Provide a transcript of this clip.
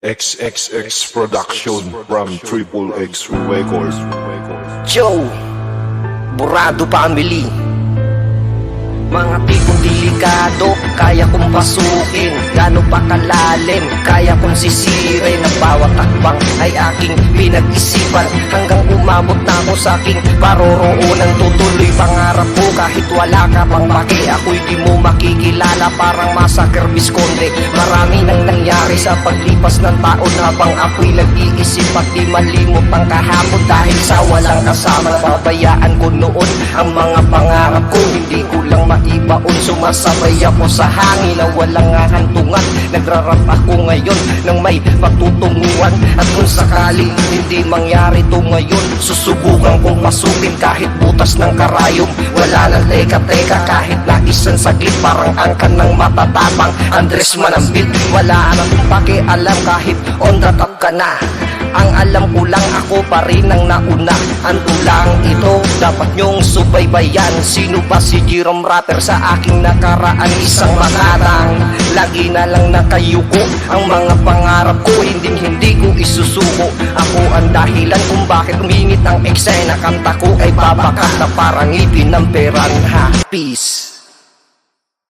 XXX Production from Triple X Records. Joe, Burado Family. Mga tipong delikado, kaya kong pasukin. Gano pa kalalim, kaya kong sisirin. Ang bawat takbang ay aking pinag-isipan, hanggang umabot na ako sa aking paroroonan. Tutuloy pangarap ko kahit wala ka pang pake. Ako'y di mo makikilala, parang Massacre Visconde. Marami nang nangyari sa paglipas ng taon, habang ako'y nag-iisip at di malimot ang kahapon. Dahil sa walang kasama, pabayaan ko noon ang mga pangarap ko. Hindi ko lang maibaon, sumasabay ako sa hangin na walang hantungan. Nagrarap ako ngayon ng may patutunguhan, at kung sakali hindi mangyari to ngayon, susubukan kong pasukin kahit butas ng karayom. Wala nang teka-teka kahit na isang saglit, parang angkan ng matatapang Andres Manambit. Wala nang pakialam kahit on the top ka na. Ang alam ko lang, ako pa rin ang nauna. Ang tulang ito dapat nyong subaybayan. Sino ba si Jerome Rapper sa aking nakaraan? Isang makatang lagi na lang nakayuko. Ang mga pangarap ko hindi ko isusuko. Ako ang dahilan kung bakit umingit ang eksena. Kanta ko ay babakat na parang ipin ng perang. Peace.